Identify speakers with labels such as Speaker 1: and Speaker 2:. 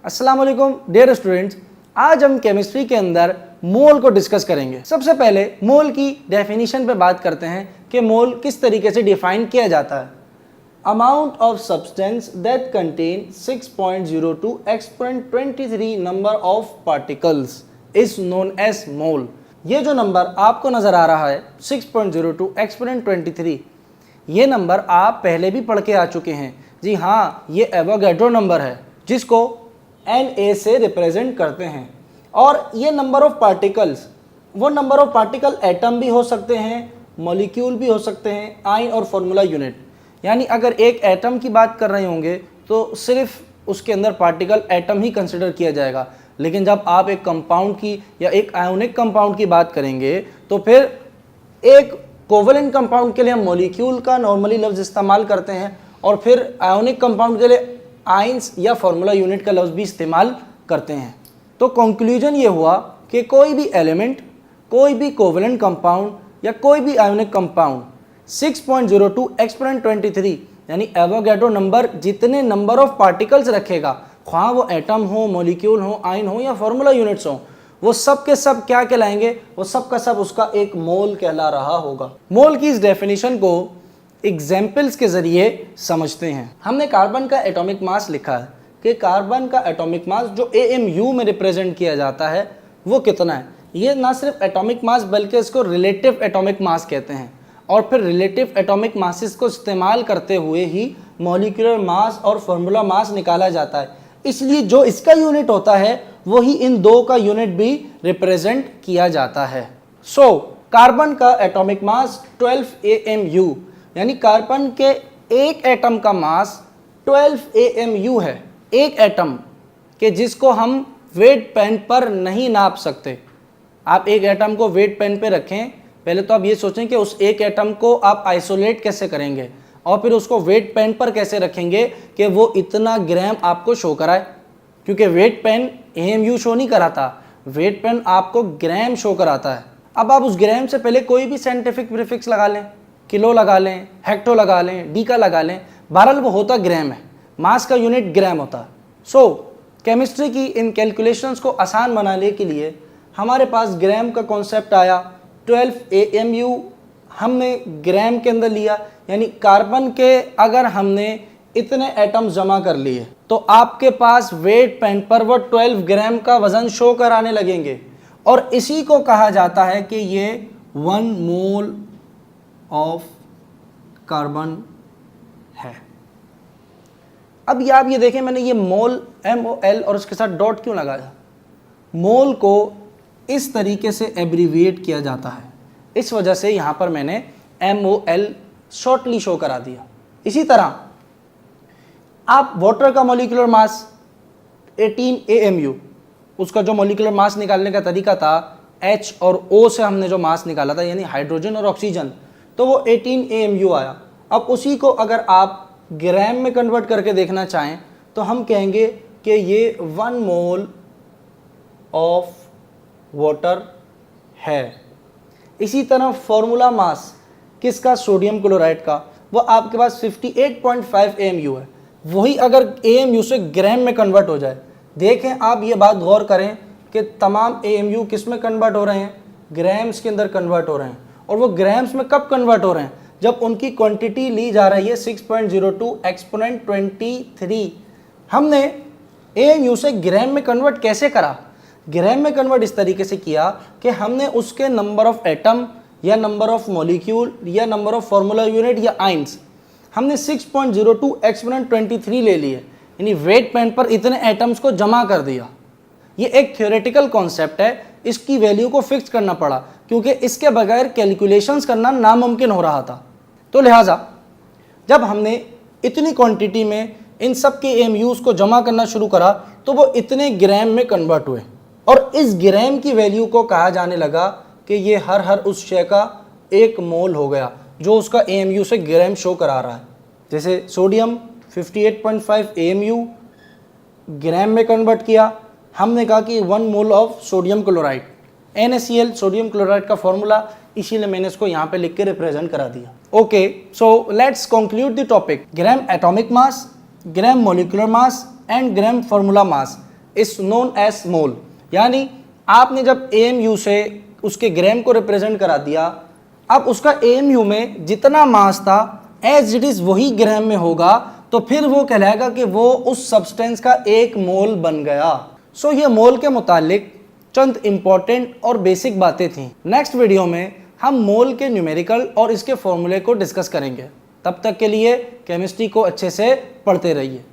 Speaker 1: अस्सलाम वालेकुम dear students, आज हम केमिस्ट्री के अंदर मोल को डिस्कस करेंगे। सबसे पहले मोल की डेफिनेशन पे बात करते हैं कि मोल किस तरीके से डिफाइन किया जाता है। Amount of substance that contain 6.02 exponent 23 number of particles is known as mole. ये जो नंबर आपको नजर आ रहा है 6.02 एक्सपोनेंट 23, ये नंबर आप पहले भी पढ़ के आ चुके हैं। जी हाँ, ये एवोगैड्रो नंबर है जिसको Na से रिप्रेजेंट करते हैं। और ये नंबर ऑफ पार्टिकल्स, वो नंबर ऑफ पार्टिकल एटम भी हो सकते हैं, मॉलिक्यूल भी हो सकते हैं, आयन और फॉर्मूला यूनिट। यानी अगर एक एटम की बात कर रहे होंगे तो सिर्फ उसके अंदर पार्टिकल एटम ही कंसिडर किया जाएगा, लेकिन जब आप एक कंपाउंड की या एक आयोनिक कंपाउंड की बात करेंगे तो फिर एक कोवेलेंट कंपाउंड के लिए हम मॉलिक्यूल का नॉर्मली लफ्ज़ इस्तेमाल करते हैं और फिर आयोनिक कंपाउंड के लिए आइंस या फॉर्मूला यूनिट का लफ्ज़ भी इस्तेमाल करते हैं। तो कंक्लूजन ये हुआ कि कोई भी एलिमेंट, कोई भी कोवेलेंट कंपाउंड या कोई भी आयोनिक कंपाउंड 6.02 एक्सपोनेंट 23 यानी एवोगैड्रो नंबर जितने नंबर ऑफ पार्टिकल्स रखेगा, ख्वाह वो एटम हो, मॉलिक्यूल हो, आयन हो या फॉर्मूला यूनिट्स हो, वो सब के सब क्या कहलाएंगे? वो सब का सब उसका एक मोल कहला रहा होगा। मोल की इस डेफिनेशन को एग्जाम्पल्स के जरिए समझते हैं। हमने कार्बन का एटॉमिक मास लिखा है कि कार्बन का एटॉमिक मास जो AMU में रिप्रेजेंट किया जाता है वो कितना है। ये ना सिर्फ एटॉमिक मास बल्कि इसको रिलेटिव एटॉमिक मास कहते हैं, और फिर रिलेटिव एटॉमिक मासेस को इस्तेमाल करते हुए ही मॉलिक्यूलर मास और फार्मूला मास निकाला जाता है। इसलिए जो इसका यूनिट होता है वही इन दो का यूनिट भी रिप्रेजेंट किया जाता है। सो कार्बन का एटॉमिक मास 12 AMU, यानी कार्बन के एक एटम का मास 12 AMU है। एक एटम के जिसको हम वेट पेन पर नहीं नाप सकते। आप एक एटम को वेट पेन पे रखें, पहले तो आप ये सोचें कि उस एक एटम को आप आइसोलेट कैसे करेंगे और फिर उसको वेट पेन पर कैसे रखेंगे कि वो इतना ग्राम आपको शो कराए, क्योंकि वेट पेन AMU शो नहीं कराता, वेट पेन आपको ग्राम शो कराता है। अब आप उस ग्राम से पहले कोई भी साइंटिफिक प्रीफिक्स लगा लें, किलो लगा लें, हेक्टो लगा लें, डीका लगा लें, बहरहाल वो होता ग्राम है, मास का यूनिट ग्राम होता है। सो केमिस्ट्री की इन कैलकुलेशंस को आसान बनाने के लिए हमारे पास ग्राम का कॉन्सेप्ट आया। 12 AMU हमने ग्राम के अंदर लिया, यानी कार्बन के अगर हमने इतने एटम जमा कर लिए तो आपके पास वेट पेन पर वो 12 ग्राम का वजन शो कराने लगेंगे, और इसी को कहा जाता है कि ये 1 मोल ऑफ कार्बन है। अब आप ये देखें, मैंने ये मोल MOL और उसके साथ डॉट क्यों लगाया? मोल को इस तरीके से एब्रीविएट किया जाता है, इस वजह से यहाँ पर मैंने MOL शॉर्टली शो करा दिया। इसी तरह आप वाटर का मॉलिक्यूलर मास 18 AMU, उसका जो मॉलिक्यूलर मास निकालने का तरीका था H और O से हमने जो मास निकाला था, यानी हाइड्रोजन और ऑक्सीजन, तो वो 18 AMU आया। अब उसी को अगर आप ग्राम में कन्वर्ट करके देखना चाहें तो हम कहेंगे कि ये 1 मोल ऑफ वाटर है। इसी तरह फॉर्मूला मास किसका? सोडियम क्लोराइड का, वो आपके पास 58.5 AMU है। वही अगर AMU से ग्राम में कन्वर्ट हो जाए, देखें आप ये बात गौर करें कि तमाम AMU किस में कन्वर्ट हो रहे हैं? ग्राम्स के अंदर कन्वर्ट हो रहे हैं। और वो ग्राम्स में कब कन्वर्ट हो रहे हैं? जब उनकी क्वांटिटी ली जा रही है 6.02 एक्सपोनेंट 23। हमने AMU से ग्राम में कन्वर्ट कैसे करा? ग्राम में कन्वर्ट इस तरीके से किया कि हमने उसके नंबर ऑफ एटम या नंबर ऑफ मॉलिक्यूल या नंबर ऑफ फार्मूला यूनिट या आइंस, हमने 6.02 एक्सपोनेंट 23 ले लिए, यानी वेट पेन पर इतने एटम्स को जमा कर दिया। ये एक थ्योरेटिकल कॉन्सेप्ट है, इसकी वैल्यू को फिक्स करना पड़ा क्योंकि इसके बगैर कैलकुलेशंस करना नामुमकिन हो रहा था। तो लिहाजा जब हमने इतनी क्वांटिटी में इन सब के AMUs को जमा करना शुरू करा तो वो इतने ग्राम में कन्वर्ट हुए, और इस ग्राम की वैल्यू को कहा जाने लगा कि ये हर उस शय का 1 मोल हो गया जो उसका AMU से ग्राम शो करा रहा है। जैसे सोडियम 58.5 AMU ग्राम में कन्वर्ट किया, हमने कहा कि 1 mole of sodium chloride, NaCl sodium chloride का फॉर्मूला, इसीलिए मैंने इसको यहाँ पे लिख के रिप्रेजेंट करा दिया। Okay, so let's conclude the topic. Gram atomic mass, gram molecular mass and gram formula mass, is known as mole. यानी आपने जब AMU से उसके ग्राम को रिप्रेजेंट करा दिया, अब उसका AMU में जितना मास था एज इट इज वही ग्राम में होगा, तो फिर वो कहलाएगा कि वो उस सब्सटेंस का 1 मोल बन गया। सो ये मोल के मुतालिक चंद इंपॉर्टेंट और बेसिक बातें थी। नेक्स्ट वीडियो में हम मोल के न्यूमेरिकल और इसके फॉर्मूले को डिस्कस करेंगे। तब तक के लिए केमिस्ट्री को अच्छे से पढ़ते रहिए।